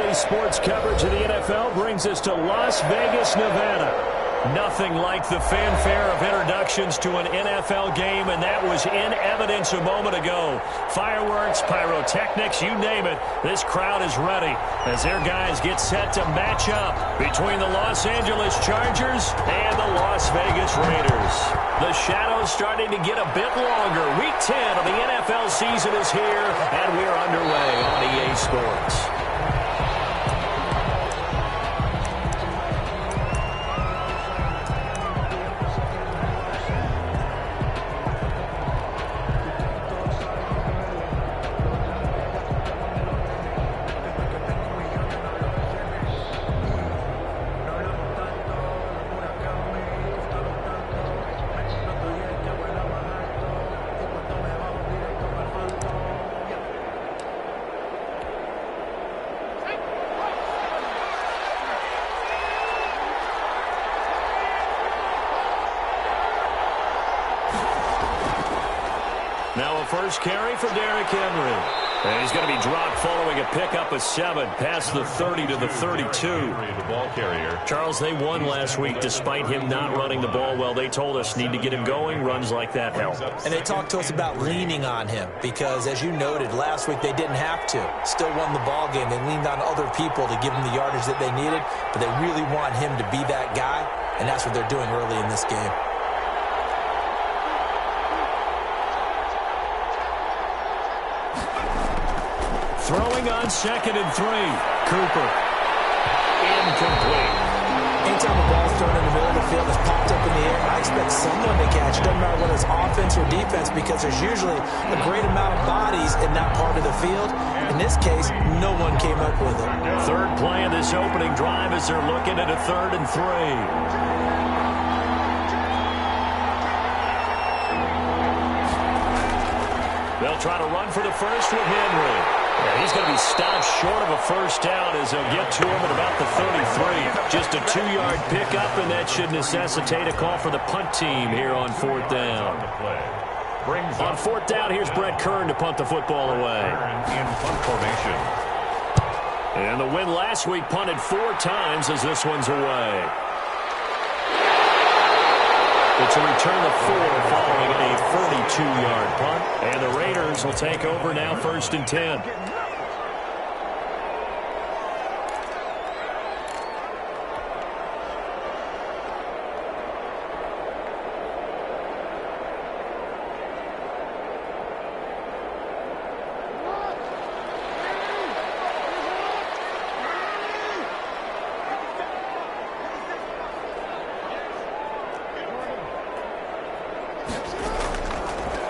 Daily sports coverage of the NFL brings us to Las Vegas, Nevada. Nothing like the fanfare of introductions to an NFL game, and that was in evidence a moment ago. Fireworks, pyrotechnics, you name it. This crowd is ready as their guys get set to match up between the Los Angeles Chargers and the Las Vegas Raiders. The shadows starting to get a bit longer. Week 10 of the NFL season is here, and we're underway on EA Sports. Now a first carry for Derrick Henry. And he's going to be dropped following a pickup of 7 past the 30 to the 32. The ball carrier. Charles, they won last week despite him not running the ball well. They told us need to get him going. Runs like that help. And they talked to us about leaning on him because, as you noted, last week they didn't have to. Still won the ball game. They leaned on other people to give them the yardage that they needed, but they really want him to be that guy, and that's what they're doing early in this game. Throwing on 2nd and 3. Cooper. Incomplete. Anytime the ball's thrown in the middle of the field, it's popped up in the air, I expect someone to catch it. Doesn't matter whether it's offense or defense because there's usually a great amount of bodies in that part of the field. In this case, no one came up with it. Third play of this opening drive as they're looking at a 3rd and 3. They'll try to run for the first with Henry. And he's going to be stopped short of a first down as they'll get to him at about the 33. Just a 2-yard pickup, and that should necessitate a call for the punt team here on 4th down. On 4th down, here's Brett Kern to punt the football away. In punt formation. And the win last week punted 4 times as this one's away. It's a return of 4 following a 42-yard punt. And the Raiders will take over now 1st and 10.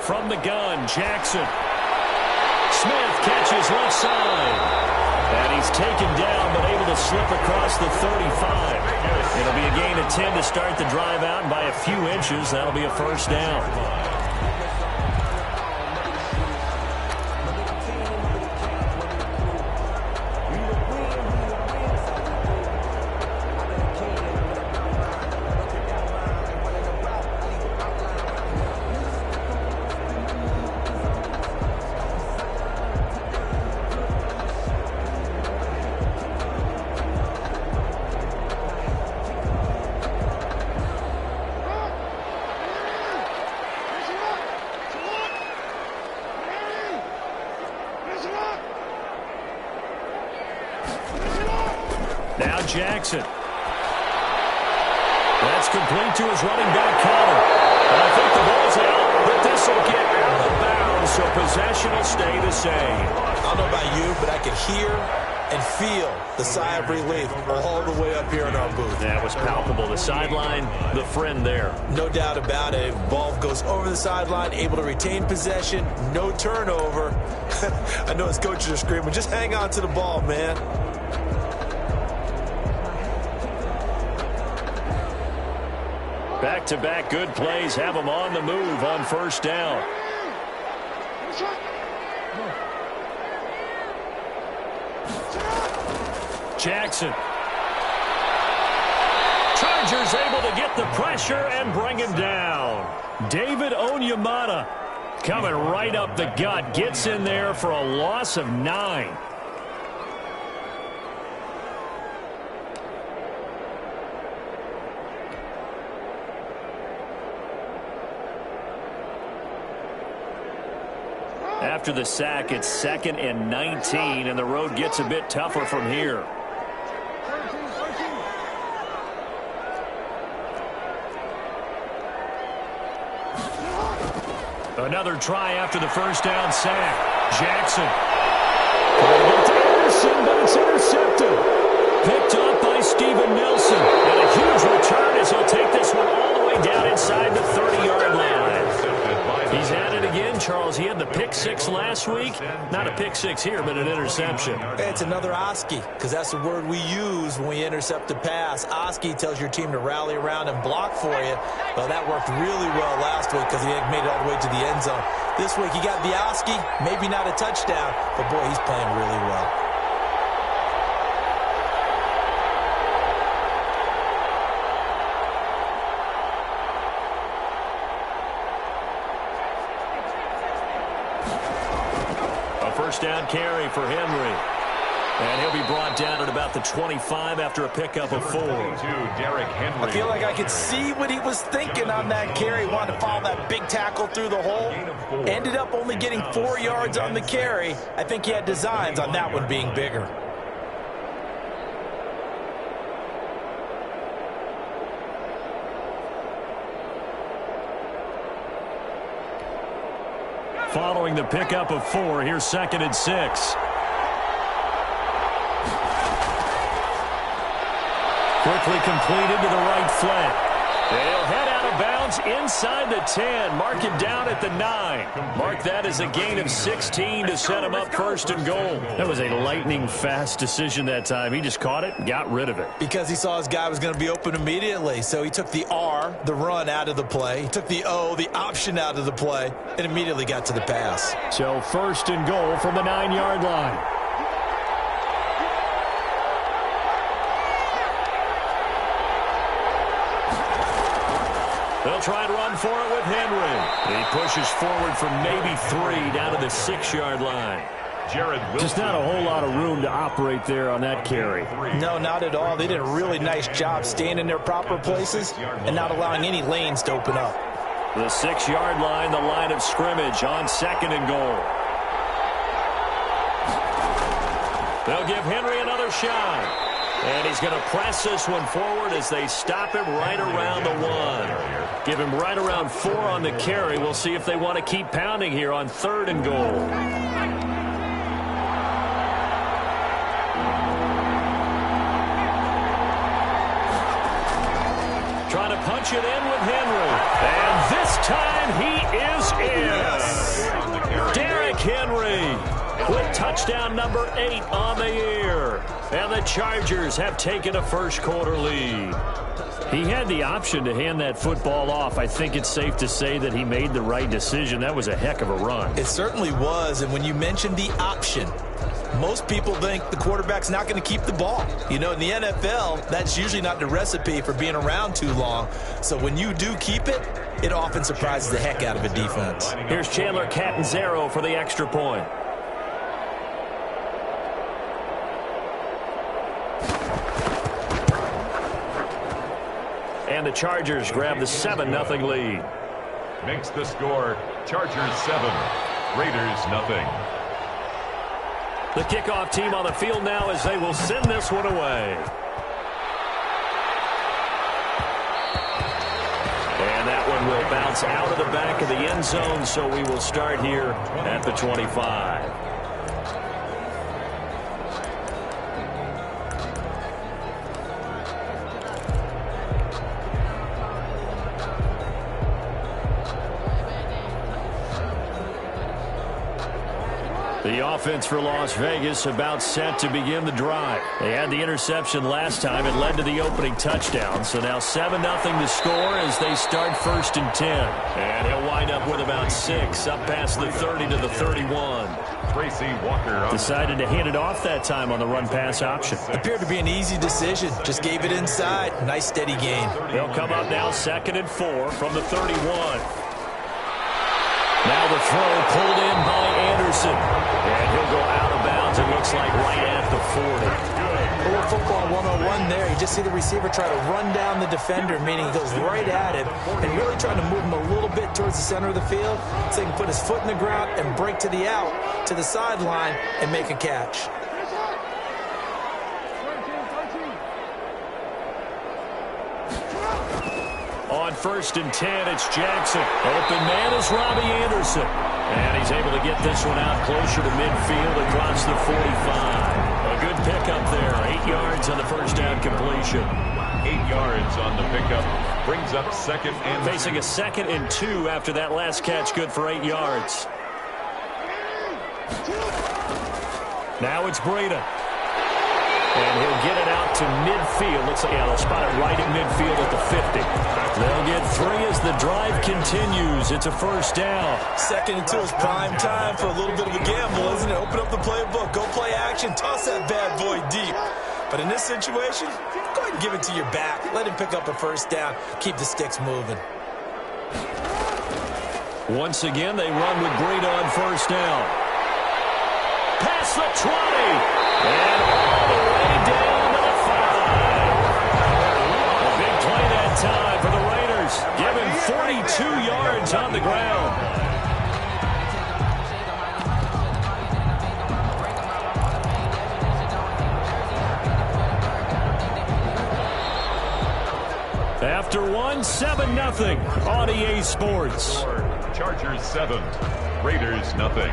From the gun, Jackson. Smith catches left side. And he's taken down, but able to slip across the 35. It'll be a gain of 10 to start the drive out, and by a few inches, that'll be a first down. Now Jackson. That's complete to his running back, Connor. And I think the ball's out, but this will get out of bounds, so possession will stay the same. I don't know about you, but I can hear and feel the sigh of relief all the way up here in our booth. That was palpable. The sideline, the friend there. No doubt about it. Ball goes over the sideline, able to retain possession, no turnover. I know his coaches are screaming, just hang on to the ball, man. Back-to-back good plays have them on the move on 1st down. Jackson. Chargers able to get the pressure and bring him down. David Onyemata coming right up the gut. Gets in there for a loss of 9. After the sack, it's 2nd and 19, and the road gets a bit tougher from here. Another try after the first down sack. Jackson. To Anderson, but it's intercepted. Picked up by Steven Nelson. And a huge return as he'll take this one all the way down inside the 30-yard line. He's at it again, Charles. He had the pick six last week. Not a pick six here, but an interception. It's another Oski, because that's the word we use when we intercept a pass. Oski tells your team to rally around and block for you. Well, that worked really well last week because he made it all the way to the end zone. This week he got the Oski, maybe not a touchdown, but boy, he's playing really well. First down carry for Henry. And he'll be brought down at about the 25 after a pickup of 4. I feel like I could see what he was thinking on that carry. Wanted to follow that big tackle through the hole. Ended up only getting 4 yards on the carry. I think he had designs on that one being bigger. Following the pickup of 4, here's 2nd and 6. Quickly completed to the right flat. They'll head out of bounds inside the 10. Mark it down at the 9. Mark that as a gain of 16 to set him up 1st and goal. That was a lightning-fast decision that time. He just caught it and got rid of it. Because he saw his guy was going to be open immediately. So he took the R, the run, out of the play. He took the O, the option, out of the play, and immediately got to the pass. So 1st and goal from the 9-yard line. They'll try and run for it with Henry. He pushes forward from maybe 3 down to the 6-yard line. Just not a whole lot of room to operate there on that carry. No, not at all. They did a really nice job staying in their proper places and not allowing any lanes to open up. The 6-yard line, the line of scrimmage on 2nd and goal. They'll give Henry another shot. And he's going to press this one forward as they stop him right around the 1. Give him right around 4 on the carry. We'll see if they want to keep pounding here on 3rd and goal. Trying to punch it in with Henry. And this time he is in. Derrick Henry with touchdown number 8 on the year. And the Chargers have taken a first-quarter lead. He had the option to hand that football off. I think it's safe to say that he made the right decision. That was a heck of a run. It certainly was. And when you mentioned the option, most people think the quarterback's not going to keep the ball. You know, in the NFL, that's usually not the recipe for being around too long. So when you do keep it, it often surprises the heck out of a defense. Here's Chandler Catanzaro for the extra point. And the Chargers grab the 7-0 lead. Makes the score Chargers 7, Raiders 0. The kickoff team on the field now as they will send this one away. And that one will bounce out of the back of the end zone, so we will start here at the 25. The offense for Las Vegas about set to begin the drive. They had the interception last time. It led to the opening touchdown. So now 7-0 to score as they start 1st and 10. And he'll wind up with about 6 up past the 30 to the 31. Tracy Walker decided to hand it off that time on the run-pass option. Appeared to be an easy decision. Just gave it inside. Nice steady gain. They'll come up now 2nd and 4 from the 31. Now the throw pulled in by Anderson. And he'll go out of bounds yards, it looks like, right at the 40. A little football 101 there. You just see the receiver try to run down the defender, meaning he goes right at him and really trying to move him a little bit towards the center of the field so he can put his foot in the ground and break to the out, to the sideline, and make a catch. On 1st and 10, it's Jackson. Open man is Robbie Anderson. And he's able to get this one out closer to midfield across the 45. A good pickup there. 8 yards on the first down completion. 8 yards on the pickup. Brings up 2nd and 2. Facing a 2nd and 2 after that last catch. Good for 8 yards. Now it's Breida. And he'll get it out to midfield. Looks like, yeah, they'll spot it right at midfield at the 50. They'll get 3 as the drive continues. It's a first down. 2nd and 2 is prime time for a little bit of a gamble, isn't it? Open up the playbook, go play action, toss that bad boy deep. But in this situation, go ahead and give it to your back. Let him pick up a first down. Keep the sticks moving. Once again, they run with Breida on first down. Past the 20. And all the way down to the 5. A big play that time for the Raiders. Give him 42 yards on the ground. After 7-0 on EA Sports. Chargers 7, Raiders nothing.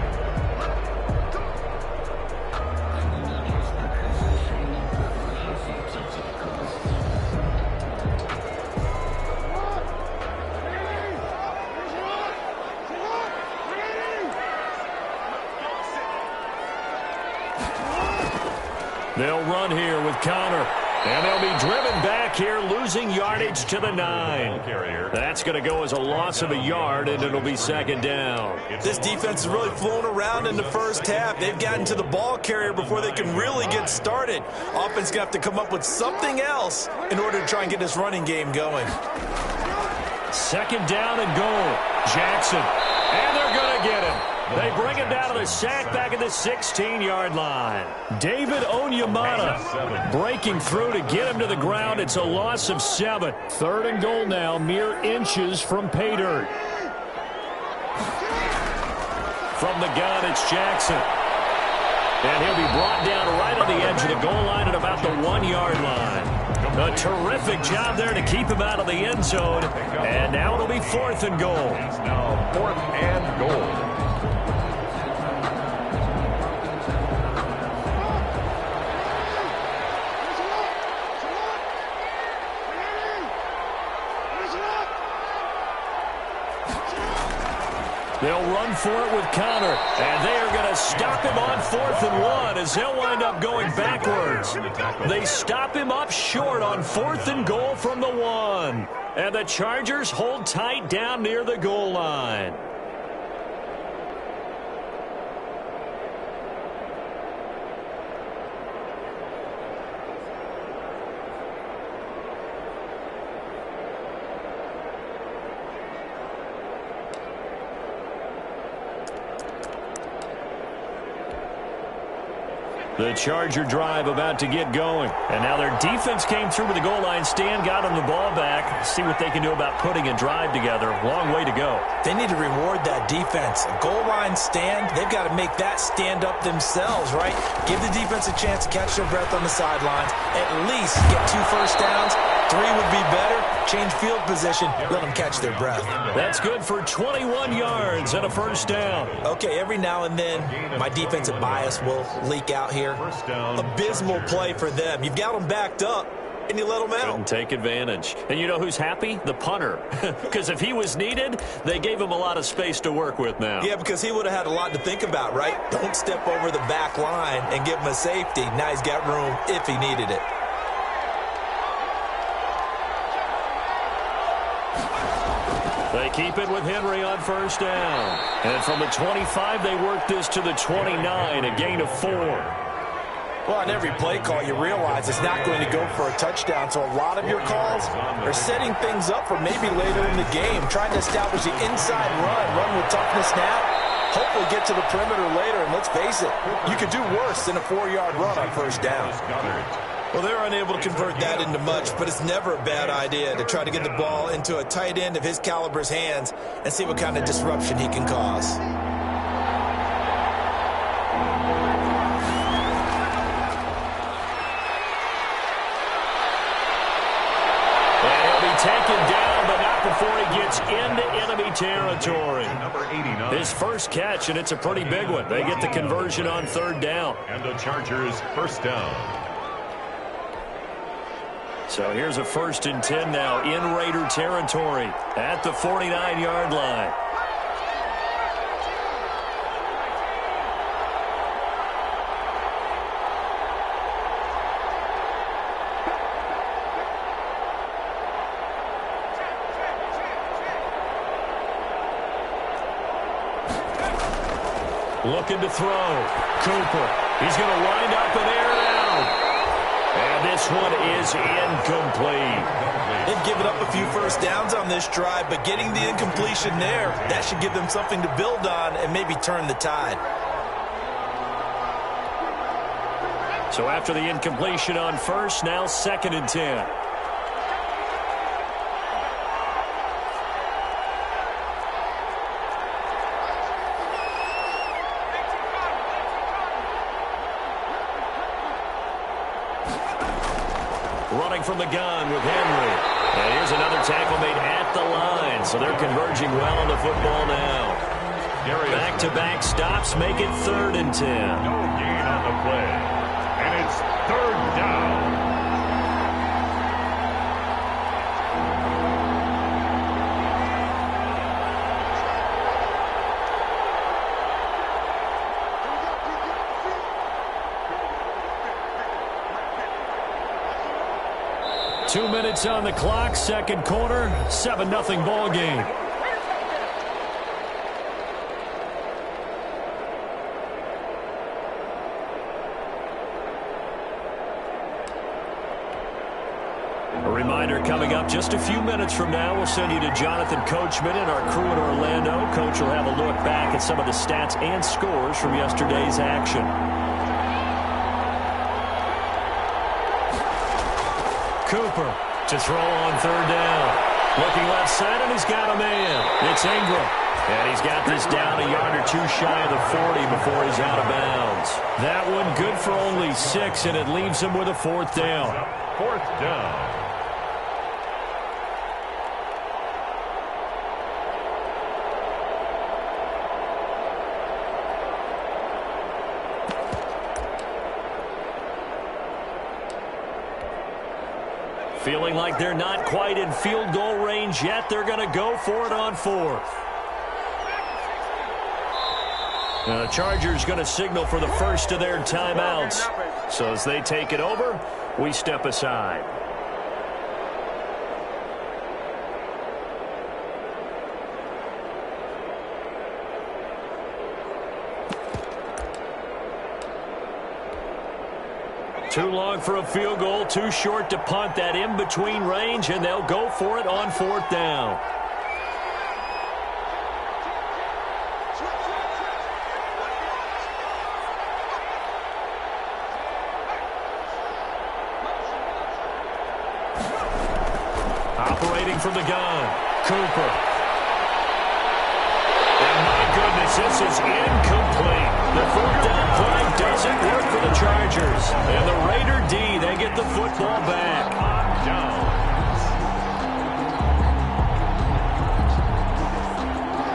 They'll run here with Connor. And they'll be driven back here, losing yardage to the 9. That's going to go as a loss of a yard, and it'll be 2nd down. This defense is really flown around in the first half. They've gotten to the ball carrier before they can really get started. Offense going to have to come up with something else in order to try and get this running game going. 2nd down and goal. Jackson. And they're going to get him. They bring him down to the sack back at the 16-yard line. David Onyemata breaking through to get him to the ground. It's a loss of 7. 3rd and goal now, mere inches from pay dirt. From the gun, it's Jackson. And he'll be brought down right on the edge of the goal line at about the 1-yard line. A terrific job there to keep him out of the end zone. And now it'll be 4th and goal. Now 4th and goal. They'll run for it with Connor, and they are going to stop him on 4th and 1 as he'll wind up going backwards. They stop him up short on 4th and goal from the 1. And the Chargers hold tight down near the goal line. The Charger drive about to get going. And now their defense came through with the goal line stand, got them the ball back. See what they can do about putting a drive together. Long way to go. They need to reward that defense. A goal line stand, they've got to make that stand up themselves, right? Give the defense a chance to catch their breath on the sidelines. At least get 2 first downs. 3 would be better. Change field position. Let them catch their breath. That's good for 21 yards and a first down. Okay, every now and then, my defensive bias will leak out here. Abysmal play for them. You've got them backed up, and you let them out. Couldn't take advantage. And you know who's happy? The punter. Because if he was needed, they gave him a lot of space to work with now. Yeah, because he would have had a lot to think about, right? Don't step over the back line and give him a safety. Now he's got room if he needed it. They keep it with Henry on first down. And from the 25, they work this to the 29, a gain of 4. Well, on every play call, you realize it's not going to go for a touchdown. So a lot of your calls are setting things up for maybe later in the game, trying to establish the inside run with toughness now. hopefully get to the perimeter later. And let's face it, you could do worse than a 4-yard run on first down. Well, they're unable to convert that into much, but it's never a bad idea to try to get the ball into a tight end of his caliber's hands and see what kind of disruption he can cause. And he'll be taken down, but not before he gets into enemy territory. Number 89. His first catch, and it's a pretty big one. They get the conversion on third down. And the Chargers first down. So here's a 1st and 10 now in Raider territory at the 49-yard line. Looking to throw. Cooper. He's going to wind up and air it out. And this one is incomplete. They've given up a few first downs on this drive, but getting the incompletion there, that should give them something to build on and maybe turn the tide. So after the incompletion on first, now 2nd and 10. Running from the gun with Henry. And here's another tackle made at the line. So they're converging well on the football now. Back-to-back stops make it 3rd and 10. No gain on the play. And it's 3rd down. Two minutes on the clock, second quarter, 7-0 ball game. A reminder coming up just a few minutes from now, we'll send you to Jonathan Coachman and our crew in Orlando. Coach will have a look back at some of the stats and scores from yesterday's action. Cooper to throw on 3rd down. Looking left side, and he's got a man. It's Ingram. And he's got this down a yard or two shy of the 40 before he's out of bounds. That one good for only 6, and it leaves him with a 4th down. 4th down. Feeling like they're not quite in field goal range yet. They're going to go for it on 4th. Now the Chargers going to signal for the first of their timeouts. So as they take it over, we step aside. Too long for a field goal, too short to punt. That in-between range, and they'll go for it on 4th down. Operating from the gun, Cooper. And my goodness, this is incomplete. The 4th down play doesn't work for the Chargers. And the Raider D, they get the football back.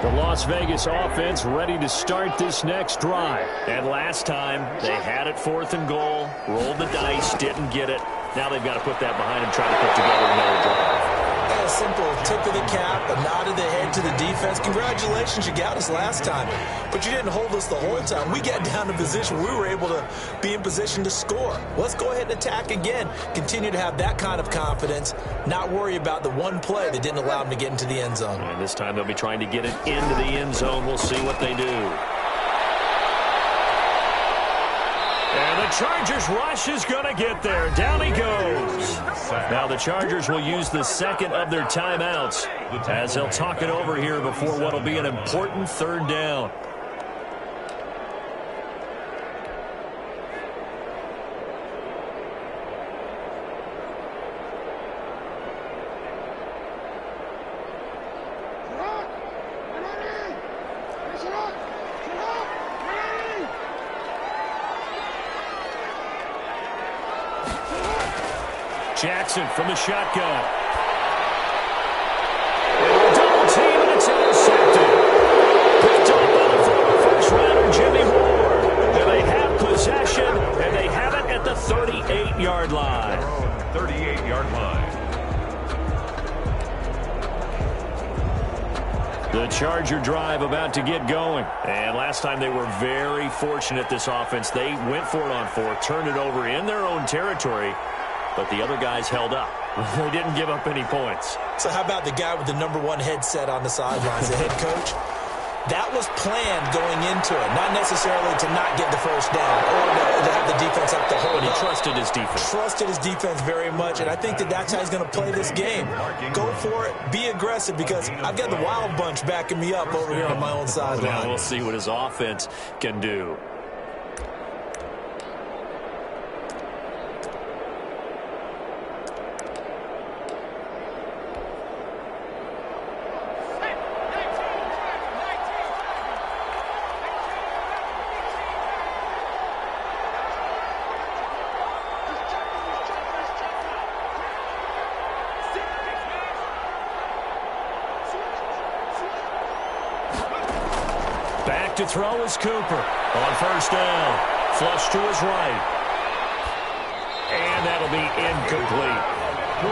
The Las Vegas offense ready to start this next drive. And last time, they had it 4th and goal, rolled the dice, didn't get it. Now they've got to put that behind them, try to put together another drive. A simple tip of the cap, a nod of the head to the defense. Congratulations, you got us last time. But you didn't hold us the whole time. We got down to position. We were able to be in position to score. Let's go ahead and attack again. Continue to have that kind of confidence. Not worry about the one play that didn't allow them to get into the end zone. And this time they'll be trying to get it into the end zone. We'll see what they do. And the Chargers rush is going to get there. Down he goes. Now the Chargers will use the second of their timeouts as they'll talk it over here before what will be an important 3rd down. Jackson from the shotgun. Double team, and it's intercepted. Picked up by the former first-rounder Jimmy Ward. And they have possession, and they have it at the 38-yard line. 38-yard line. The Charger drive about to get going. And last time they were very fortunate, this offense. They went for it on 4, turned it over in their own territory, but the other guys held up. They didn't give up any points. So how about the guy with the #1 headset on the sidelines, the head coach? That was planned going into it, not necessarily to not get the first down or to have the defense have to hold. But he trusted his defense. Trusted his defense very much, and I think that's how he's going to play this game. Go for it, be aggressive, because I've got the wild bunch backing me up over here on my own sideline. Now we'll see what his offense can do. Back to throw is Cooper on first down. Flush to his right. And that'll be incomplete.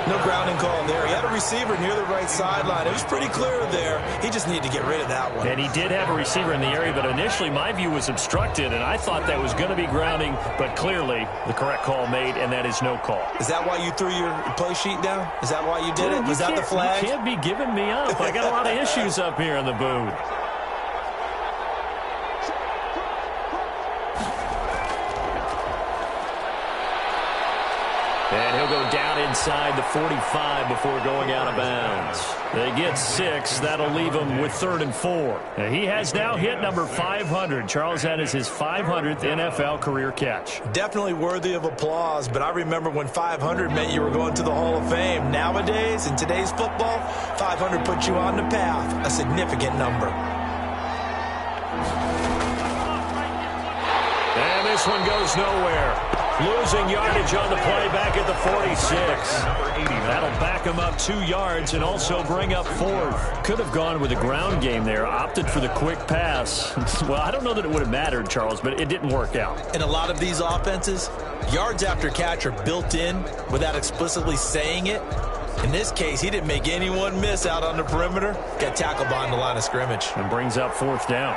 No grounding call there. He had a receiver near the right sideline. It was pretty clear there. He just needed to get rid of that one. And he did have a receiver in the area, but initially my view was obstructed, and I thought that was going to be grounding, but clearly the correct call made, and that is no call. Is that why you threw your play sheet down? Is that why you did it? Was that the flag? You can't be giving me up. I got a lot of issues up here in the booth. And he'll go down inside the 45 before going out of bounds. They get 6. That'll leave him with 3rd and 4. And he has now hit number 500. Charles, that is his 500th NFL career catch. Definitely worthy of applause, but I remember when 500 meant you were going to the Hall of Fame. Nowadays, in today's football, 500 puts you on the path, a significant number. And this one goes nowhere. Losing yardage on the play back at the 46. That'll back him up 2 yards and also bring up 4th. Could have gone with a ground game there. Opted for the quick pass. Well, I don't know that it would have mattered, Charles, but it didn't work out. In a lot of these offenses, yards after catch are built in without explicitly saying it. In this case, he didn't make anyone miss out on the perimeter. Got tackled behind the line of scrimmage. And brings up 4th down.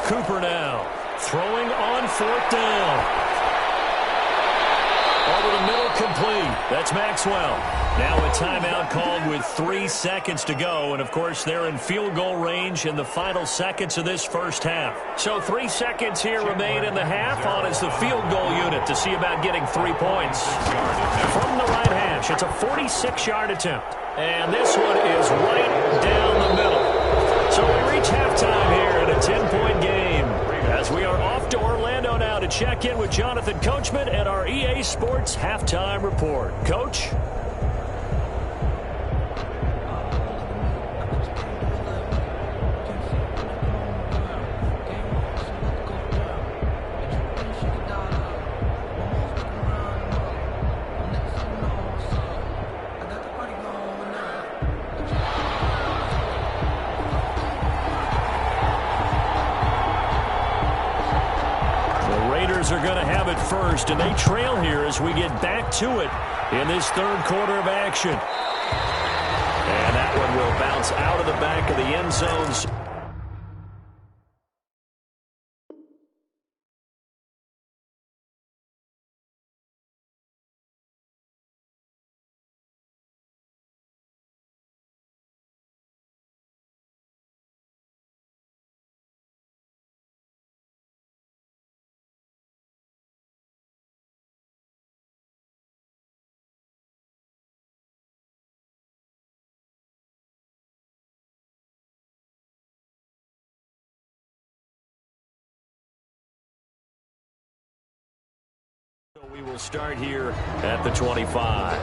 Cooper now, throwing on 4th down. Over the middle, complete. That's Maxwell. Now a timeout called with 3 seconds to go. And, of course, they're in field goal range in the final seconds of this first half. So 3 seconds here remain in the half on as the field goal unit to see about getting 3 points. From the right hash, it's a 46-yard attempt. And this one is right down the middle. So we reach halftime here in a 10-point game as we are off to Orlando now to check in with Jonathan Coachman and our EA Sports Halftime Report. Coach? Are going to have it first, and they trail here as we get back to it in this 3rd quarter of action. And that one will bounce out of the back of the end zones. We will start here at the 25.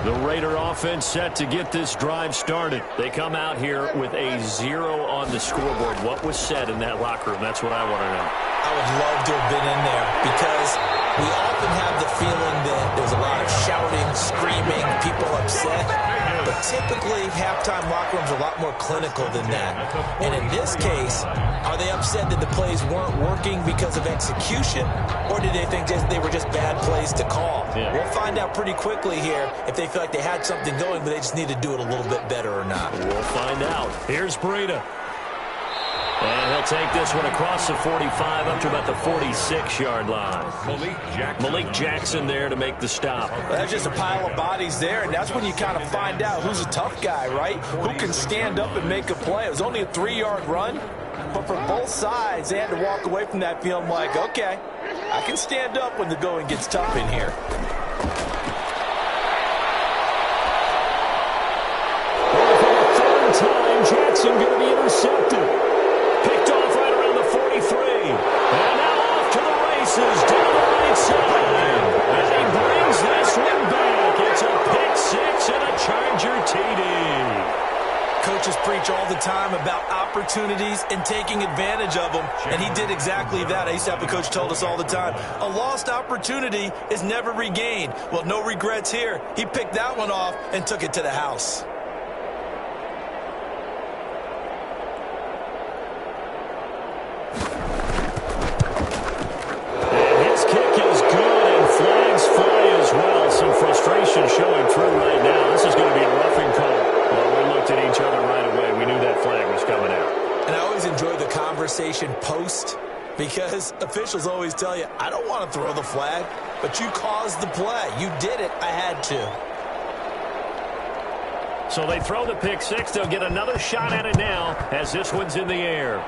The Raider offense set to get this drive started. They come out here with a 0 on the scoreboard. What was said in that locker room? That's what I want to know. I would love to have been in there because we often have the feeling that there's a lot of shouting, screaming, people upset. But typically, halftime locker rooms are a lot more clinical than that. And in this case, are they upset that the plays weren't working because of execution, or did they think they were just bad plays to call? Yeah. We'll find out pretty quickly here if they feel like they had something going, but they just need to do it a little bit better or not. We'll find out. Here's Breida. And he'll take this one across the 45 up to about the 46-yard line. Malik Jackson there to make the stop. Well, that's just a pile of bodies there, and that's when you kind of find out who's a tough guy, right? Who can stand up and make a play. It was only a 3-yard run, but for both sides, they had to walk away from that feeling like, okay, I can stand up when the going gets tough in here. Well, for the third time, Jackson going to be intercepted. Picked off right around the 43. And now off to the races down the right side. And he brings this one back. It's a pick six and a Charger TD. Coaches preach all the time about opportunities and taking advantage of them, and he did exactly that. I used to have a coach told us all the time, a lost opportunity is never regained. Well, no regrets here. He picked that one off and took it to the house. Some frustration showing through right now. This is going to be a roughing call. Well, we looked at each other right away. We knew that flag was coming out. And I always enjoy the conversation post because officials always tell you, I don't want to throw the flag, but you caused the play. You did it. I had to. So they throw the pick six. They'll get another shot at it now as this one's in the air.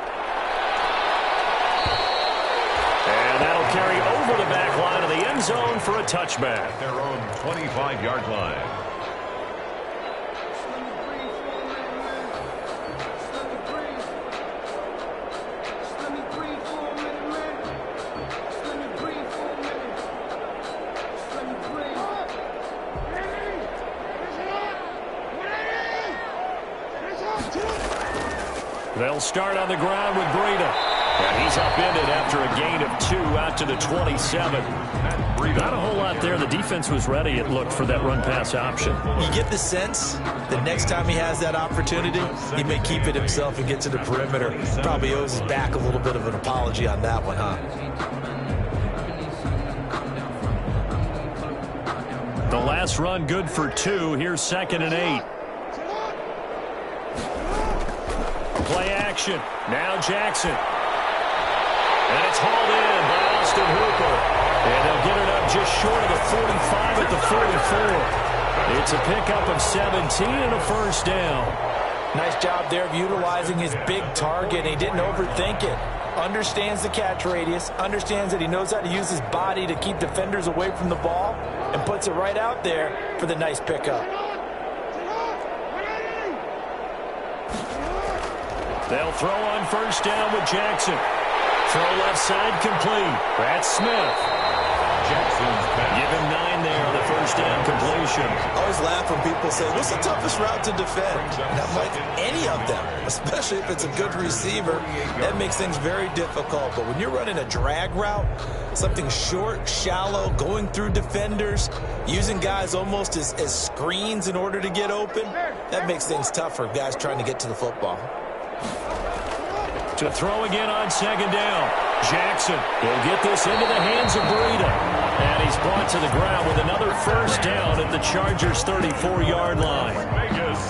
And that'll carry over the back line of the end zone for a touchback. At their own 25-yard line. They'll start on the ground with Breida. And he's upended after a gain of 2 out to the 27. Not a whole lot there. The defense was ready, it looked, for that run-pass option. You get the sense that next time he has that opportunity, he may keep it himself and get to the perimeter. Probably owes his back a little bit of an apology on that one, huh? The last run good for 2. Here's 2nd and 8. Play action. Now Jackson. And it's hauled in by Austin Hooper. And they'll get it up just short of the 45 at the 44. It's a pickup of 17 and a first down. Nice job there of utilizing his big target. He didn't overthink it. Understands the catch radius. Understands that he knows how to use his body to keep defenders away from the ball. And puts it right out there for the nice pickup. They'll throw on first down with Jackson. Throw left side complete. That's Smith. Jackson's pass. Give him 9 there on the first down completion. I always laugh when people say, what's the toughest route to defend? And I'm like, any of them, especially if it's a good receiver. That makes things very difficult. But when you're running a drag route, something short, shallow, going through defenders, using guys almost as screens in order to get open, that makes things tough for guys trying to get to the football. To throw again on second down. Jackson will get this into the hands of Breida. And he's brought to the ground with another first down at the Chargers' 34-yard line.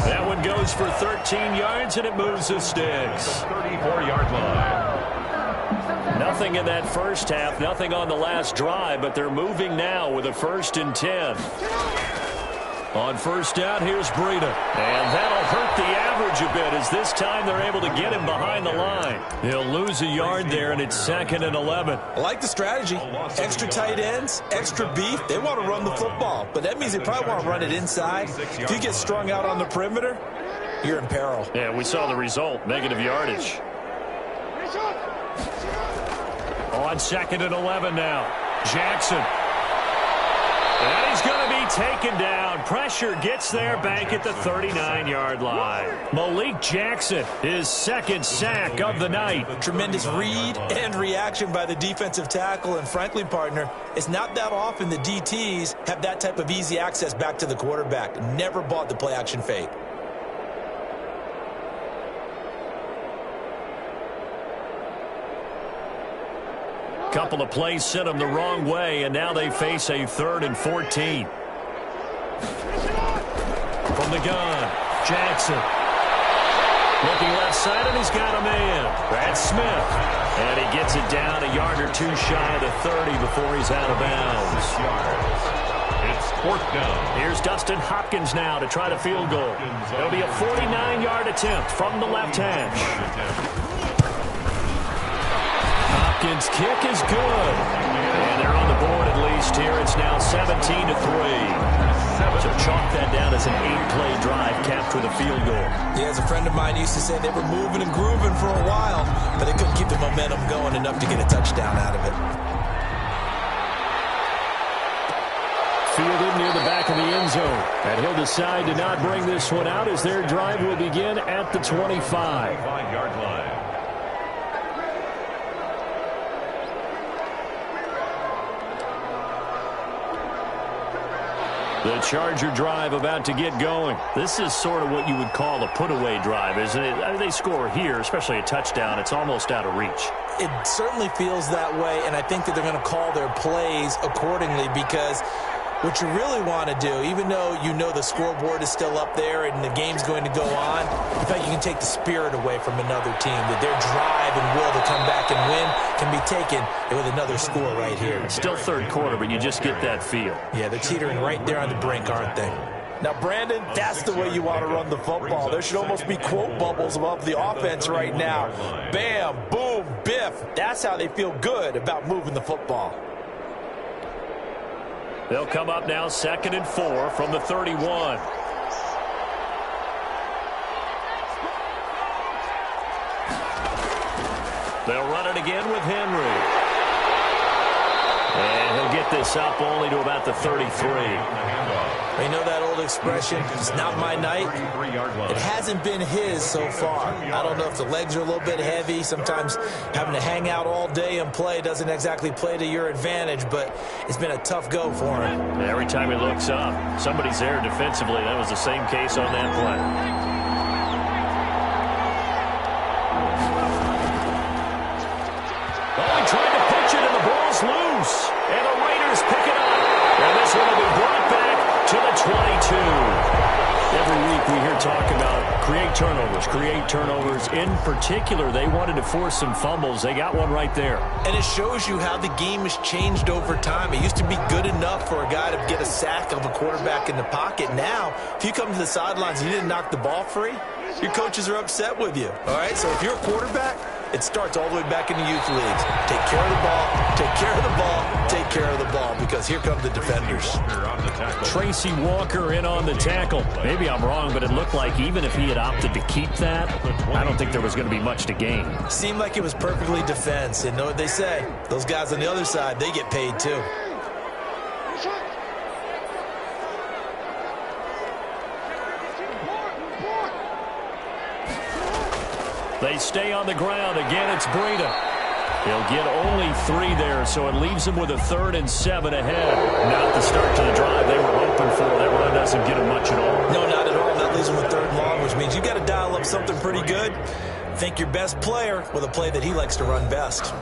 That one goes for 13 yards, and it moves the sticks. 34-yard line. Nothing in that first half, nothing on the last drive, but they're moving now with a 1st and 10. On first down, here's Breida. And that'll hurt the average a bit as this time they're able to get him behind the line. He'll lose a yard there, and it's 2nd and 11. I like the strategy. Extra tight ends, extra beef. They want to run the football, but that means they probably want to run it inside. If you get strung out on the perimeter, you're in peril. Yeah, we saw the result, negative yardage. On 2nd and 11 now. Jackson. And he's going to be taken down. Pressure gets there back at the 39-yard line. Malik Jackson, his 2nd sack of the night. Tremendous read and reaction by the defensive tackle. And frankly, partner, it's not that often the DTs have that type of easy access back to the quarterback. Never bought the play-action fake. Couple of plays sent them the wrong way, and now they face a 3rd and 14. From the gun, Jackson. Looking left side, and he's got a man. That's Smith. And he gets it down a yard or two shy of the 30 before he's out of bounds. It's 4th down. Here's Dustin Hopkins now to try the field goal. It'll be a 49-yard attempt from the left hash. Hopkins' kick is good. And they're on the board at least here. It's now 17-3. So chalk that down as an 8-play drive capped with a field goal. Yeah, as a friend of mine used to say, they were moving and grooving for a while, but they couldn't keep the momentum going enough to get a touchdown out of it. Fielded near the back of the end zone. And he'll decide to not bring this one out as their drive will begin at the 25. 5-yard line. The Charger drive about to get going. This is sort of what you would call a put-away drive, isn't it? I mean, they score here, especially a touchdown. It's almost out of reach. It certainly feels that way, and I think that they're going to call their plays accordingly because what you really want to do, even though you know the scoreboard is still up there and the game's going to go on, in fact, you can take the spirit away from another team, that their drive and will to come back and win can be taken with another score right here. It's still 3rd quarter, but you just get that feel. Yeah, they're teetering right there on the brink, aren't they? Now, Brandon, that's the way you want to run the football. There should almost be quote bubbles above the offense right now. Bam, boom, biff. That's how they feel good about moving the football. They'll come up now 2nd and 4 from the 31. They'll run it again with Henry. And he'll get this up only to about the 33. You know that old expression, it's not my night? It hasn't been his so far. I don't know if the legs are a little bit heavy. Sometimes having to hang out all day and play doesn't exactly play to your advantage, but it's been a tough go for him. Every time he looks up, somebody's there defensively. That was the same case on that play. Oh, he tried to pitch it, and the ball's loose. And the Raiders pick it up. And this one will be brought back to the 22. Every week we hear talk about create turnovers. In particular, they wanted to force some fumbles. They got one right there. And it shows you how the game has changed over time. It used to be good enough for a guy to get a sack of a quarterback in the pocket. Now, if you come to the sidelines and you didn't knock the ball free, your coaches are upset with you. All right, so if you're a quarterback, it starts all the way back in the youth leagues. Take care of the ball, take care of the ball, take care of the ball, because here come the defenders. Tracy Walker in on the tackle. Maybe I'm wrong, but it looked like even if he had opted to keep that, I don't think there was going to be much to gain. Seemed like it was perfectly defense. And know what they say? Those guys on the other side, they get paid too. They stay on the ground. Again, it's Breida. He'll get only 3 there, so it leaves him with a 3rd and 7 ahead. Not the start to the drive they were hoping for. That run doesn't get him much at all. No, not at all. That leaves him with 3rd and long, which means you got to dial up something pretty good. Think your best player with a play that he likes to run best.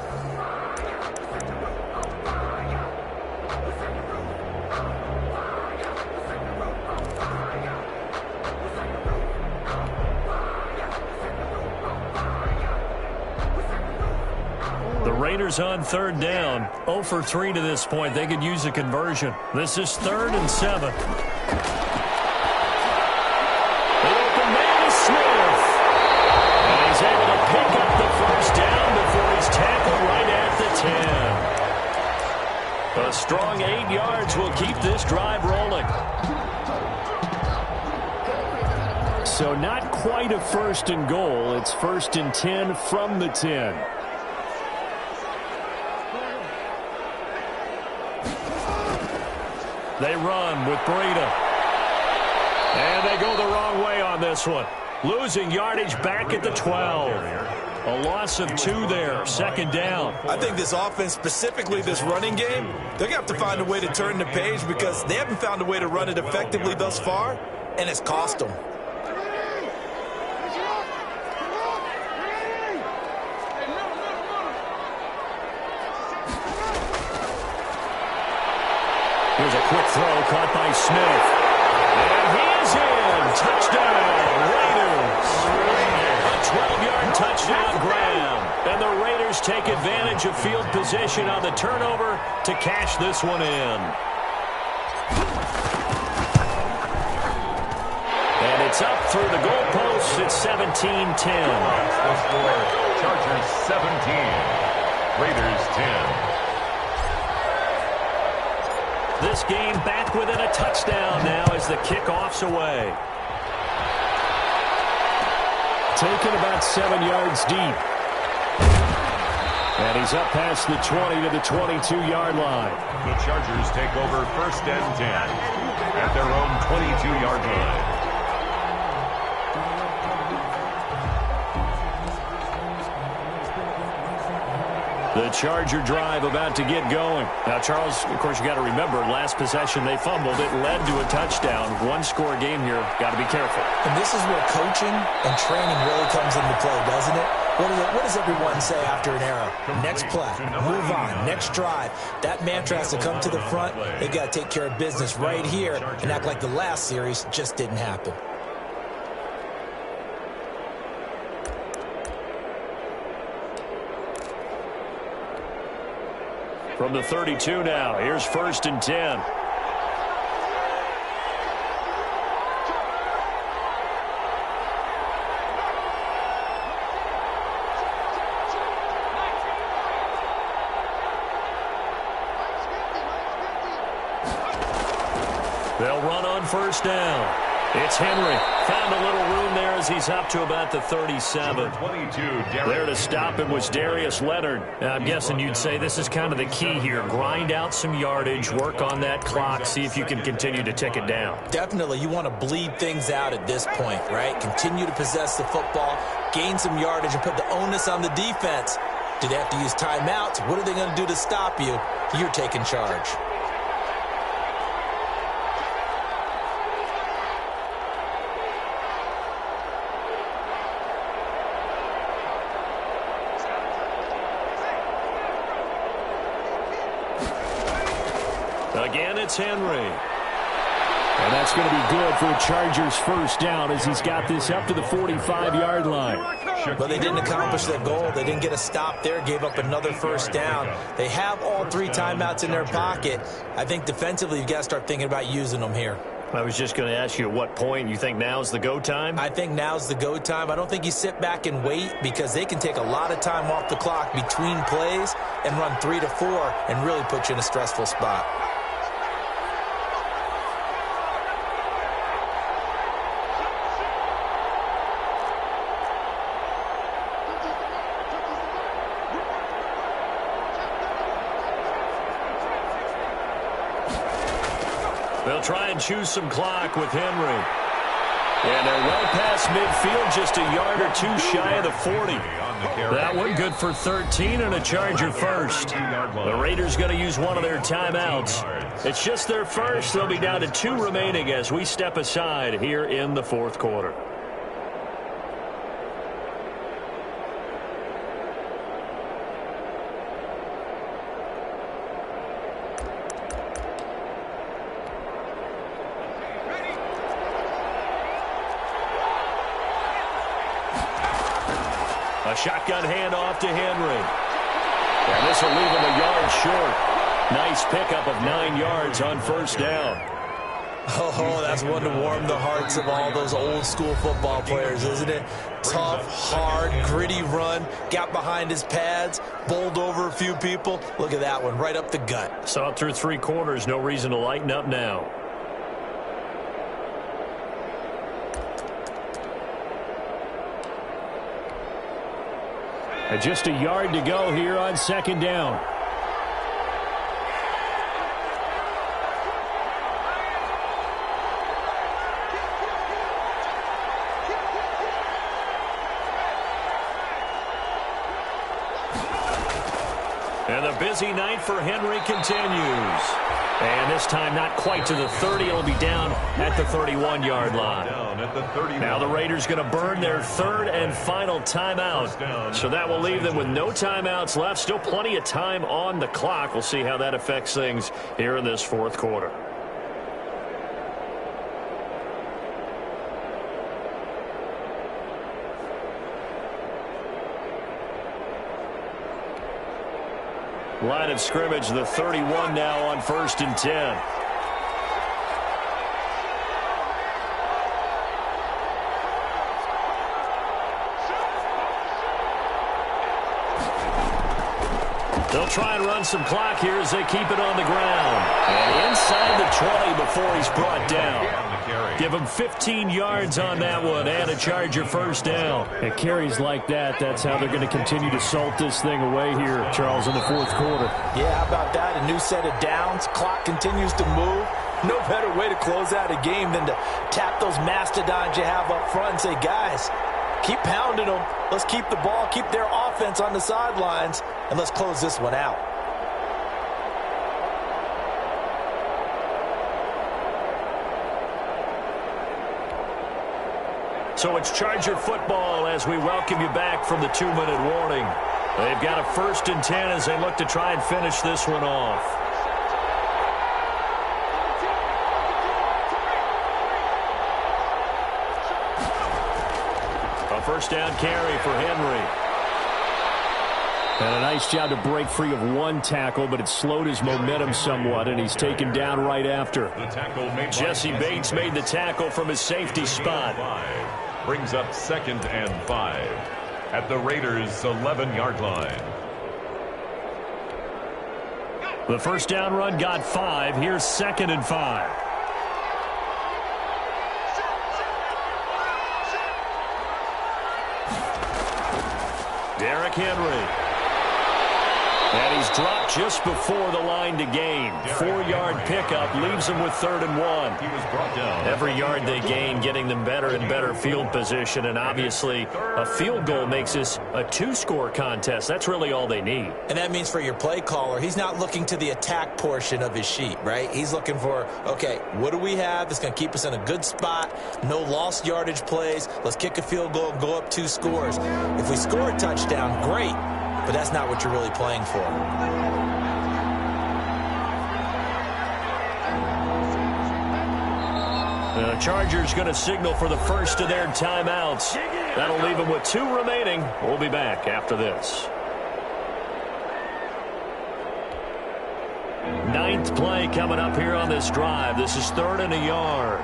Raiders on 3rd down. 0 for 3 to this point. They could use a conversion. This is 3rd and 7. strong 8 yards will keep this drive rolling. So not quite a 1st and goal. It's 1st and 10 from the 10. They run with Breida. And they go the wrong way on this one. Losing yardage back at the 12. A loss of 2 there. 2nd down. I think this offense, specifically this running game, they're going to have to find a way to turn the page because they haven't found a way to run it effectively thus far, and it's cost them. Here's a quick throw caught by Smith. And he is in. Touchdown, Raiders. A 12-yard touchdown grab. And the Raiders take advantage of field position on the turnover to cash this one in. And it's up through the goalposts. It's 17-10. The score, Chargers 17, Raiders 10. This game back within a touchdown now as the kickoff's away. Taken about 7 yards deep. And he's up past the 20 to the 22-yard line. The Chargers take over 1st and 10 at their own 22-yard line. The Charger drive about to get going. Now, Charles, of course, you got to remember, last possession they fumbled. It led to a touchdown. One-score game here. Got to be careful. And this is where coaching and training really comes into play, doesn't it? What does everyone say after an error? Next play, move on, next drive. That mantra has to come to the front. They've got to take care of business right here and act like the last series just didn't happen. From the 32 now, here's 1st and 10. They'll run on 1st down. It's Henry. Found a little room there as he's up to about the 37. There to stop him was Darius Leonard. I'm guessing you'd say this is kind of the key here. Grind out some yardage, work on that clock, see if you can continue to tick it down. Definitely. You want to bleed things out at this point, right? Continue to possess the football, gain some yardage, and put the onus on the defense. Do they have to use timeouts? What are they going to do to stop you? You're taking charge. Again, it's Henry. And that's going to be good for a Chargers 1st down as he's got this up to the 45-yard line. But they didn't accomplish their goal. They didn't get a stop there, gave up another 1st down. They have all 3 timeouts in their pocket. I think defensively you've got to start thinking about using them here. I was just going to ask you at what point you think now's the go time? I think now's the go time. I don't think you sit back and wait because they can take a lot of time off the clock between plays and run 3 to 4 and really put you in a stressful spot. They'll try and choose some clock with Henry. And they're well past midfield, just a yard or 2 shy of the 40. That one good for 13 and a Charger 1st. The Raiders going to use one of their timeouts. It's just their 1st. They'll be down to 2 remaining as we step aside here in the 4th quarter. A shotgun handoff to Henry. And this will leave him a yard short. Nice pickup of 9 yards on 1st down. Oh, that's one to warm the hearts of all those old-school football players, isn't it? Tough, hard, gritty run, got behind his pads, bowled over a few people. Look at that one, right up the gut. Saw it through 3 quarters, no reason to lighten up now. And just a yard to go here on 2nd down. And the busy night for Henry continues. And this time not quite to the 30. It'll be down at the 31-yard line. Now the Raiders going to burn their 3rd and final timeout. So that will leave them with no timeouts left. Still plenty of time on the clock. We'll see how that affects things here in this 4th quarter. Line of scrimmage, the 31 now on 1st and 10. They'll try and run some clock here as they keep it on the ground. And inside the 20 before he's brought down. Give him 15 yards on that one and a Charger 1st down. And carries like that, that's how they're going to continue to salt this thing away here, Charles, in the 4th quarter. Yeah, how about that? A new set of downs. Clock continues to move. No better way to close out a game than to tap those mastodons you have up front and say, guys, keep pounding them. Let's keep the ball, keep their offense on the sidelines, and let's close this one out. So it's Charger football as we welcome you back from the 2-minute warning. They've got a 1st and 10 as they look to try and finish this one off. A 1st down carry for Henry. And a nice job to break free of 1 tackle, but it slowed his momentum somewhat, and he's taken down right after. Jesse Bates made the tackle from his safety spot. Brings up 2nd and 5 at the Raiders' 11-yard line. The 1st down run got 5. Here's 2nd and 5. Derrick Henry. And he's dropped just before the line to gain. 4-yard pickup leaves him with 3rd and 1. He was brought down. Every yard they gain getting them better and better field position. And obviously a field goal makes this a 2-score contest. That's really all they need. And that means for your play caller, he's not looking to the attack portion of his sheet, right? He's looking for, okay, what do we have that's going to keep us in a good spot? No lost yardage plays. Let's kick a field goal and go up 2 scores. If we score a touchdown, great. But that's not what you're really playing for. The Chargers going to signal for the 1st of their timeouts. That'll leave them with 2 remaining. We'll be back after this. 9th play coming up here on this drive. This is 3rd and a yard.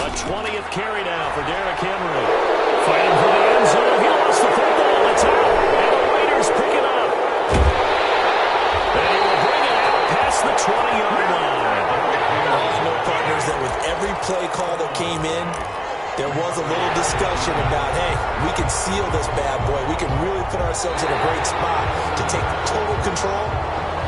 A 20th carry now for Derrick Henry. Fighting for the end zone. He lost the football. It's out. And the Raiders pick it up. And he will bring it out past the 20-yard line. No partners that with every play call that came in, there was a little discussion about, hey, we can seal this bad boy. We can really put ourselves in a great spot to take total control.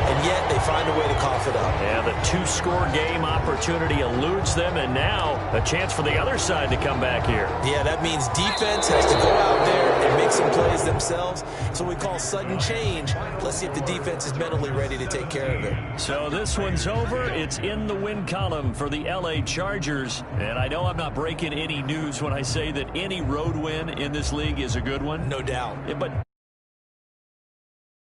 And yet they find a way to cough it up. Yeah, the 2-score game opportunity eludes them, and now a chance for the other side to come back here. Yeah, that means defense has to go out there and make some plays themselves. So we call sudden change. Let's see if the defense is mentally ready to take care of it. So this one's over. It's in the win column for the LA Chargers. And I know I'm not breaking any news when I say that any road win in this league is a good one. No doubt. But